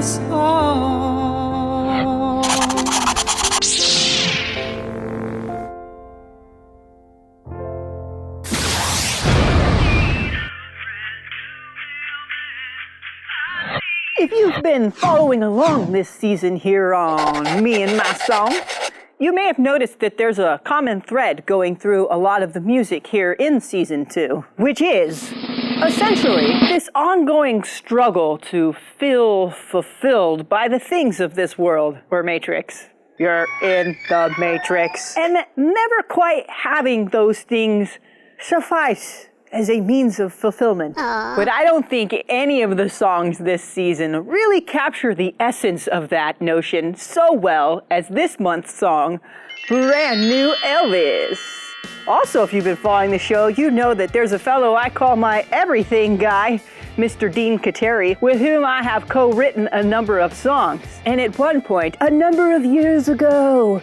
song. If you've been following along this season here on Me and My Song, you may have noticed that there's a common thread going through a lot of the music here in Season 2, which is, essentially, this ongoing struggle to feel fulfilled by the things of this world, or Matrix. You're in the Matrix. And never quite having those things suffice as a means of fulfillment. But I don't think any of the songs this season really capture the essence of that notion so well as this month's song, Brand New Elvis. Also, if you've been following the show, you know that there's a fellow I call my everything guy, Mr. Dean Kattari, with whom I have co-written a number of songs. And at one point, a number of years ago,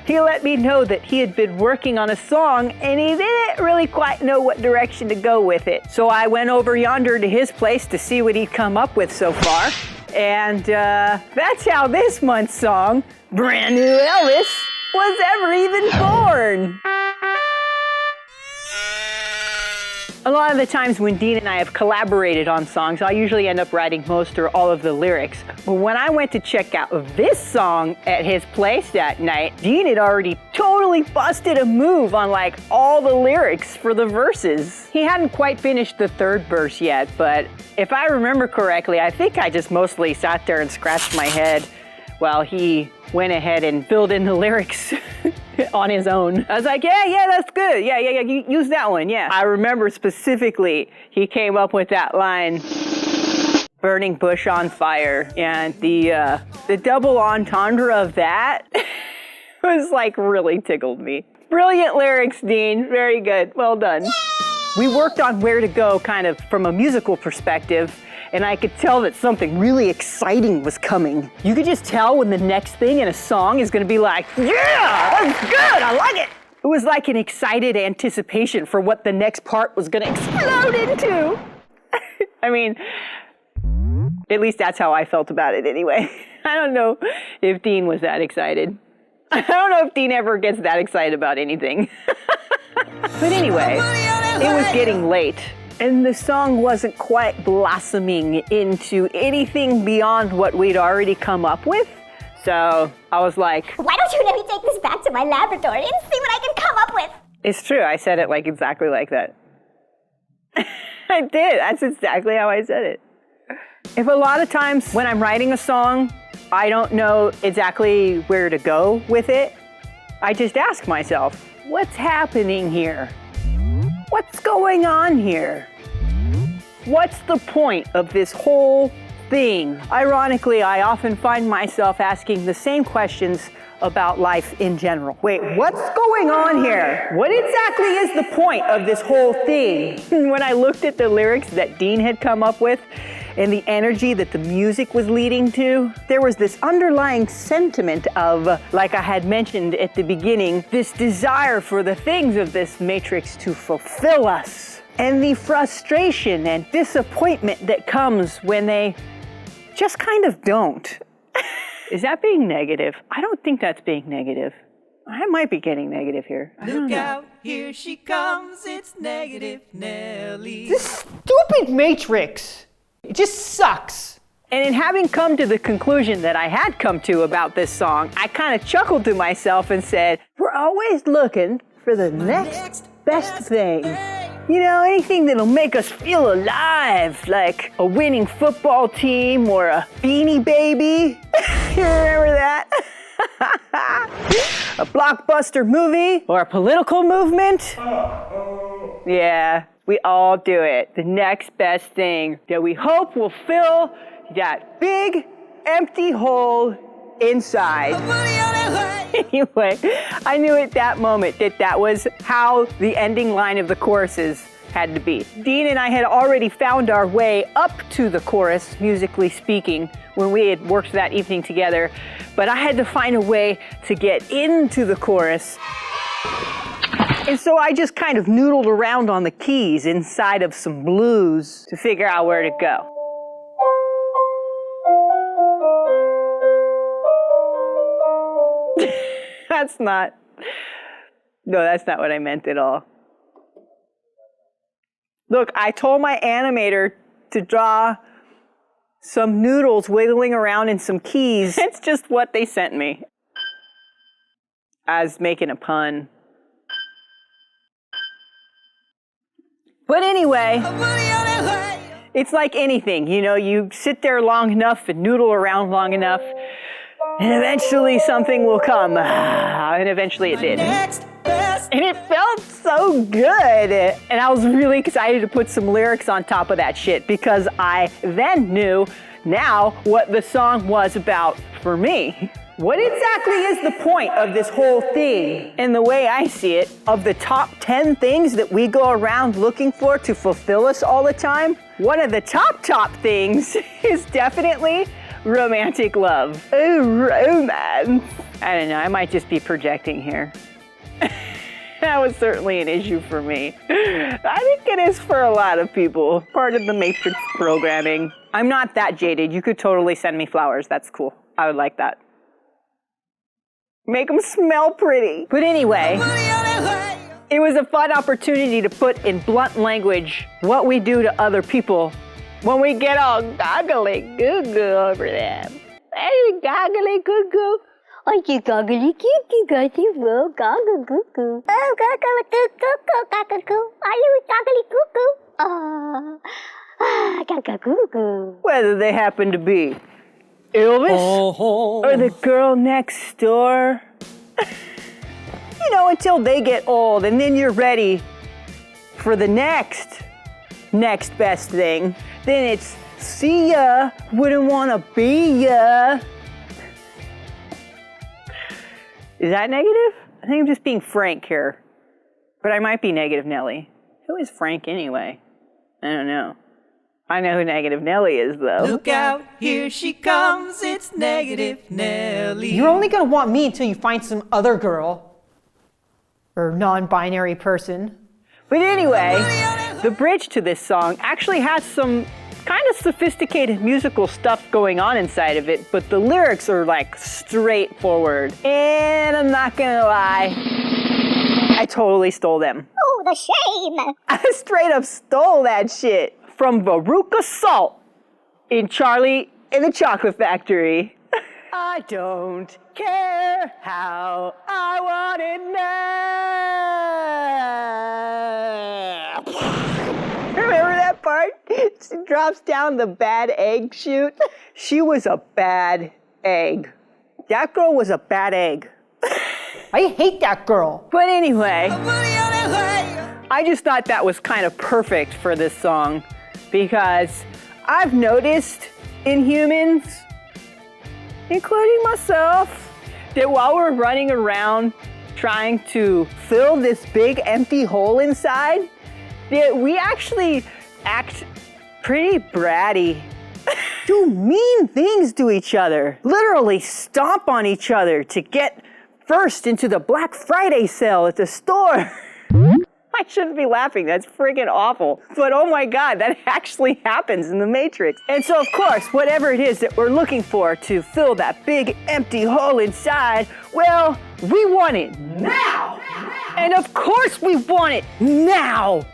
he let me know that he had been working on a song and he didn't really quite know what direction to go with it. So I went over yonder to his place to see what he'd come up with so far. And that's how this month's song, Brand New Elvis, was ever even born. A lot of the times when Dean and I have collaborated on songs, I usually end up writing most or all of the lyrics. But when I went to check out this song at his place that night, Dean had already totally busted a move on like all the lyrics for the verses. He hadn't quite finished the third verse yet, but if I remember correctly, I think I just mostly sat there and scratched my head while he went ahead and filled in the lyrics on his own. I was like, yeah, that's good. Yeah, you use that one, yeah. I remember specifically, he came up with that line, burning bush on fire. And the double entendre of that was like really tickled me. Brilliant lyrics, Dean. Very good. Well done. We worked on where to go kind of from a musical perspective, and I could tell that something really exciting was coming. You could just tell when the next thing in a song is gonna be like, yeah, that's good, I like it. It was like an excited anticipation for what the next part was gonna explode into. I mean, at least that's how I felt about it anyway. I don't know if Dean was that excited. I don't know if Dean ever gets that excited about anything. But anyway, it was getting late, and the song wasn't quite blossoming into anything beyond what we'd already come up with. So I was like, why don't you let me take this back to my laboratory and see what I can come up with? It's true, I said it like exactly like that. I did, that's exactly how I said it. If a lot of times when I'm writing a song, I don't know exactly where to go with it, I just ask myself, what's happening here? What's going on here? What's the point of this whole thing? Ironically, I often find myself asking the same questions about life in general. Wait, what's going on here? What exactly is the point of this whole thing? When I looked at the lyrics that Dean had come up with and the energy that the music was leading to, there was this underlying sentiment of, like I had mentioned at the beginning, this desire for the things of this matrix to fulfill us, and the frustration and disappointment that comes when they just kind of don't. Is that being negative? I don't think that's being negative. I might be getting negative here. Look out, here she comes, it's Negative Nelly. This stupid matrix! It just sucks. And in having come to the conclusion that I had come to about this song, I kind of chuckled to myself and said, we're always looking for the next best thing. You know, anything that'll make us feel alive, like a winning football team or a Beanie Baby. You remember that? A blockbuster movie or a political movement. Yeah. We all do it. The next best thing that we hope will fill that big, empty hole inside. Anyway, I knew at that moment that that was how the ending line of the choruses had to be. Dean and I had already found our way up to the chorus, musically speaking, when we had worked that evening together, but I had to find a way to get into the chorus. And so I just kind of noodled around on the keys inside of some blues to figure out where to go. That's not what I meant at all. Look, I told my animator to draw some noodles wiggling around in some keys. It's just what they sent me. I was making a pun. But anyway, it's like anything, you know, you sit there long enough and noodle around long enough, and eventually something will come. And eventually it did. And it felt so good. And I was really excited to put some lyrics on top of that shit because I then knew now what the song was about for me. What exactly is the point of this whole thing? And the way I see it, of the top 10 things that we go around looking for to fulfill us all the time, one of the top things is definitely romantic love. Oh, romance. I don't know, I might just be projecting here. That was certainly an issue for me. I think it is for a lot of people. Part of the Matrix programming. I'm not that jaded. You could totally send me flowers. That's cool. I would like that. Make them smell pretty. But anyway, it was a fun opportunity to put in blunt language what we do to other people when we get all goggly goo-goo over them. Hey, goggly goo-goo. Oh, you goggly goo-goo, goggly whoa, goggle goo-goo. Oh, goggle goo-goo, goggle goo. Are you goggly goo-goo? Goggle goo-goo. Whether they happen to be Elvis or the girl next door. You know, until they get old and then you're ready for the next best thing. Then it's see ya, wouldn't wanna be ya. Is that negative? I think I'm just being frank here. But I might be negative Nelly. Who is Frank anyway? I don't know. I know who Negative Nelly is, though. Look out, here she comes, it's Negative Nelly. You're only gonna want me until you find some other girl. Or non-binary person. But anyway, the bridge to this song actually has some kind of sophisticated musical stuff going on inside of it, but the lyrics are like straightforward. And I'm not gonna lie, I totally stole them. Oh, the shame. I straight up stole that shit from Veruca Salt in Charlie and the Chocolate Factory. I don't care how I want it now. Remember that part? She drops down the bad egg chute. She was a bad egg. That girl was a bad egg. I hate that girl. But anyway, I just thought that was kind of perfect for this song because I've noticed in humans, including myself, that while we're running around trying to fill this big empty hole inside, that we actually act pretty bratty. Do mean things to each other. Literally stomp on each other to get first into the Black Friday sale at the store. I shouldn't be laughing, that's freaking awful. But oh my God, that actually happens in the Matrix. And so of course, whatever it is that we're looking for to fill that big empty hole inside, well, we want it now. And of course we want it now.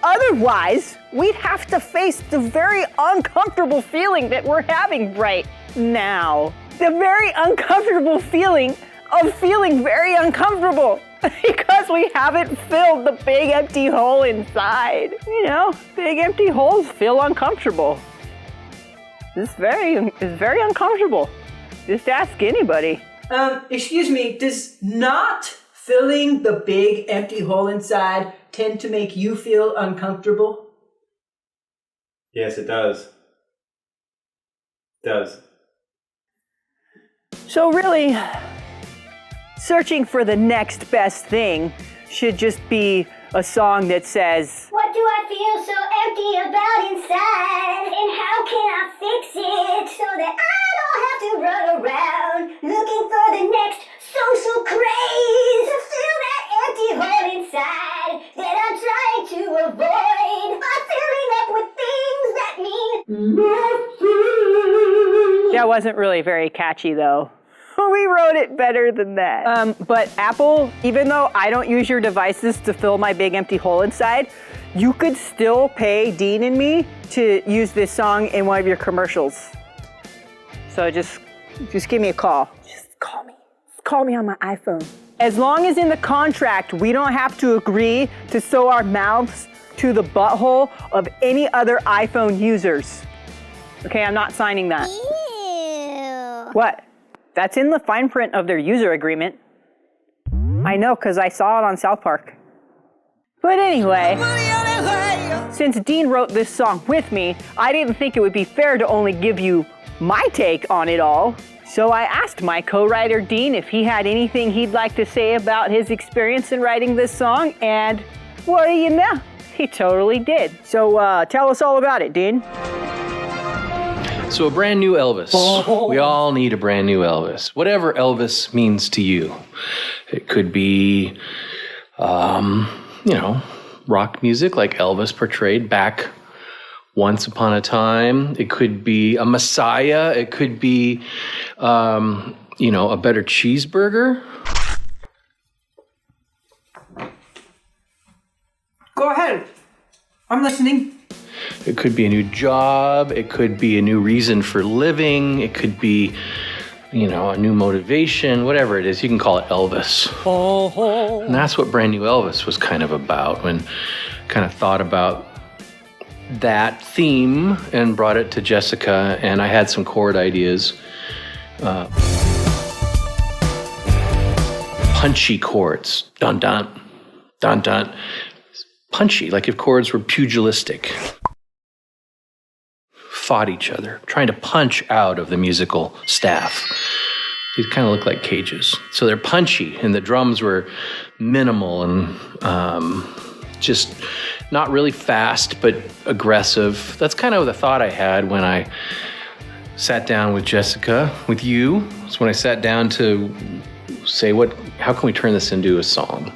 Otherwise, we'd have to face the very uncomfortable feeling that we're having right now. The very uncomfortable feeling of feeling very uncomfortable because we haven't filled the big empty hole inside. You know, big empty holes feel uncomfortable. It's very uncomfortable. Just ask anybody. Excuse me, does not filling the big empty hole inside tend to make you feel uncomfortable? Yes, it does. It does. So really, searching for the next best thing should just be a song that says, What do I feel so empty about inside? And how can I fix it so that I don't have to run around looking for the next social craze to fill that empty hole inside that I'm trying to avoid by filling up with things that mean nothing. That wasn't really very catchy though. We wrote it better than that. But Apple, even though I don't use your devices to fill my big empty hole inside, you could still pay Dean and me to use this song in one of your commercials. So just give me a call. Just call me. Call me on my iPhone. As long as in the contract, we don't have to agree to sew our mouths to the butthole of any other iPhone users. Okay, I'm not signing that. Ew. What? That's in the fine print of their user agreement. I know, because I saw it on South Park. But anyway, since Dean wrote this song with me, I didn't think it would be fair to only give you my take on it all. So I asked my co-writer Dean if he had anything he'd like to say about his experience in writing this song, and what do you know? He totally did. So tell us all about it, Dean. So a brand new Elvis. We all need a brand new Elvis. Whatever Elvis means to you. It could be, rock music like Elvis portrayed back once upon a time. It could be a messiah. It could be, a better cheeseburger. Go ahead. I'm listening. It could be a new job. It could be a new reason for living. It could be, a new motivation, whatever it is. You can call it Elvis. And that's what Brand New Elvis was kind of about, when kind of thought about that theme and brought it to Jessica, and I had some chord ideas. Punchy chords. Dun, dun, dun, dun. Punchy, like if chords were pugilistic. Fought each other, trying to punch out of the musical staff. These kind of look like cages. So they're punchy, and the drums were minimal and just not really fast, but aggressive. That's kind of the thought I had when I sat down with Jessica, with you. It's when I sat down to say, how can we turn this into a song?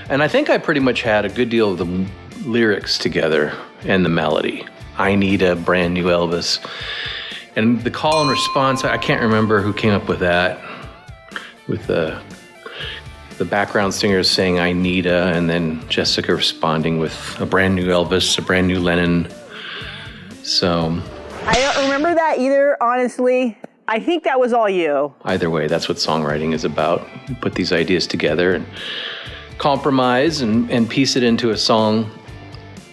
And I think I pretty much had a good deal of the lyrics together and the melody. I need a brand new Elvis. And the call and response, I can't remember who came up with that, with the background singers saying I need a, and then Jessica responding with a brand new Elvis, a brand new Lennon. So I don't remember that either, honestly. I think that was all you. Either way, that's what songwriting is about. You put these ideas together and compromise and piece it into a song.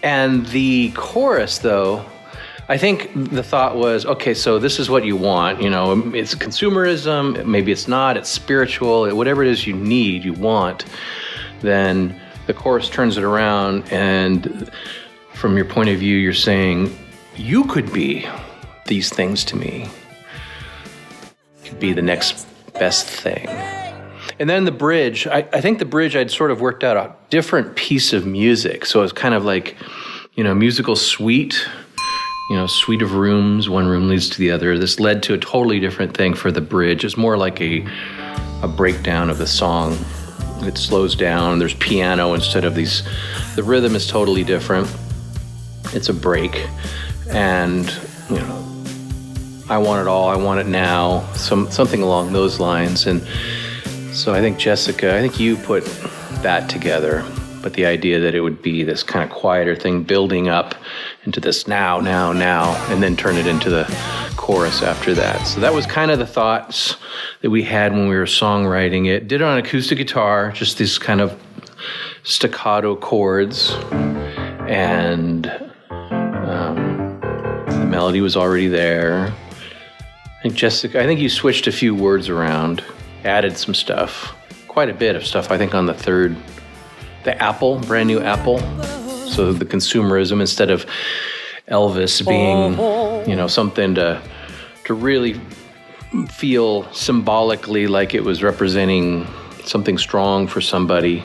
And the chorus, though, I think the thought was, okay, so this is what you want. It's consumerism, maybe it's not, it's spiritual, whatever it is you need, you want. Then the chorus turns it around, and from your point of view, you're saying, you could be these things to me. You could be the next best thing. And then the bridge, I think the bridge I'd sort of worked out a different piece of music. So it was kind of like, musical suite, suite of rooms, one room leads to the other. This led to a totally different thing for the bridge. It's more like a breakdown of the song. It slows down, there's piano instead of these, the rhythm is totally different. It's a break. And, I want it all, I want it now, something along those lines. And so I think Jessica, you put that together, but the idea that it would be this kind of quieter thing building up into this now, and then turn it into the chorus after that. So that was kind of the thoughts that we had when we were songwriting it. Did it on acoustic guitar, just these kind of staccato chords, and the melody was already there. I think Jessica, you switched a few words around, added some stuff, quite a bit of stuff, I think, on the third, the Apple, brand new Apple. So the consumerism, instead of Elvis being, something to really feel symbolically like it was representing something strong for somebody.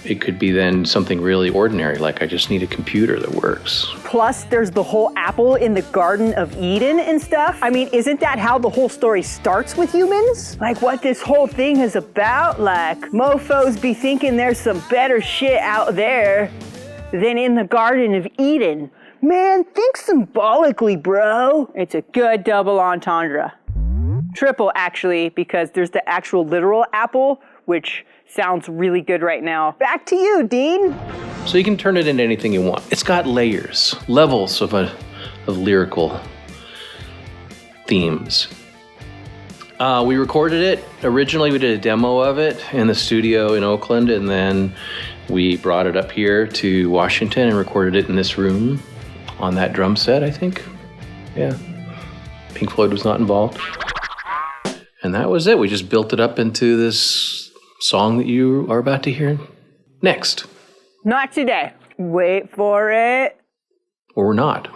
It could be then something really ordinary, like I just need a computer that works. Plus, there's the whole apple in the Garden of Eden and stuff. I mean, isn't that how the whole story starts with humans? Like what this whole thing is about, like mofos be thinking there's some better shit out there than in the Garden of Eden. Man, think symbolically, bro. It's a good double entendre. Triple, actually, because there's the actual literal apple, which sounds really good right now. Back to you, Dean. So you can turn it into anything you want. It's got layers, levels of lyrical themes. We recorded it. Originally, we did a demo of it in the studio in Oakland, and then we brought it up here to Washington and recorded it in this room on that drum set, I think. Yeah. Pink Floyd was not involved. And that was it. We just built it up into this song that you are about to hear next. Not today. Wait for it. Or not,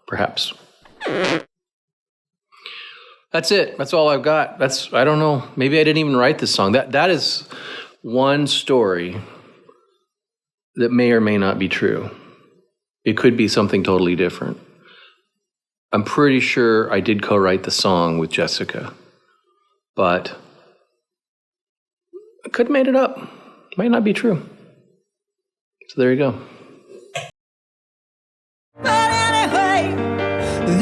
perhaps. That's it. That's all I've got. I don't know. Maybe I didn't even write this song. That is one story that may or may not be true. It could be something totally different. I'm pretty sure I did co-write the song with Jessica, but I could have made it up. Might not be true. So there you go. But anyway,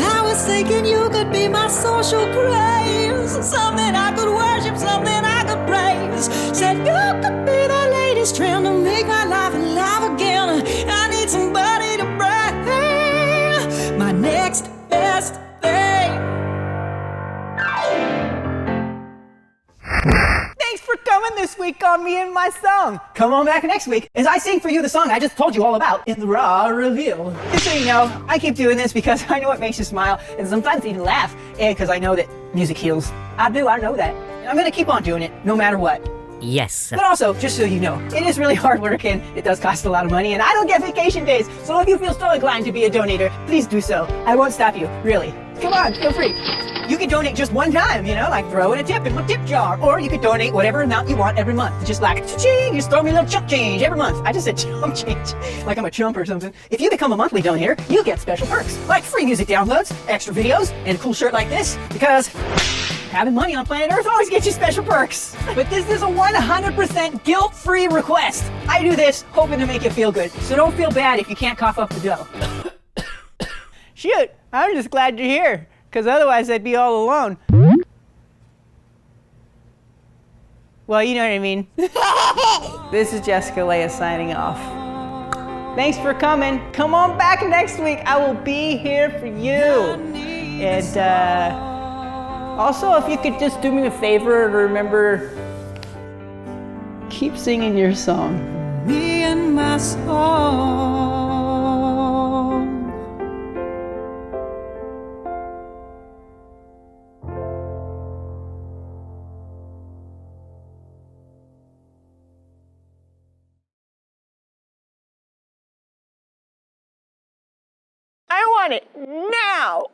I was thinking you could be my social craze. Something I could worship, something I could praise. Said you could be the latest trend to make my life alive again. I need somebody to bring my next best thing. Thanks for coming this week on Me and My Song. Come on back next week as I sing for you the song I just told you all about in the Raw Reveal. Just so you know, I keep doing this because I know it makes you smile and sometimes even laugh, and because I know that music heals. I know that. And I'm going to keep on doing it no matter what. Yes. But also, just so you know, it is really hard work and it does cost a lot of money, and I don't get vacation days. So if you feel so inclined to be a donator, please do so. I won't stop you, really. Come on, feel free. You could donate just one time, like throw in a tip in my tip jar. Or you could donate whatever amount you want every month. Just like, cha-ching, just throw me a little chump change every month. I just said chump change, like I'm a chump or something. If you become a monthly donator, you get special perks, like free music downloads, extra videos, and a cool shirt like this, because having money on planet Earth always gets you special perks. But this is a 100% guilt-free request. I do this hoping to make you feel good, so don't feel bad if you can't cough up the dough. Shoot, I'm just glad you're here, because otherwise I'd be all alone. Well, you know what I mean. This is Jessica Leia signing off. Thanks for coming. Come on back next week. I will be here for you. And also, if you could just do me a favor and remember, keep singing your song. Me and my song. I want it now.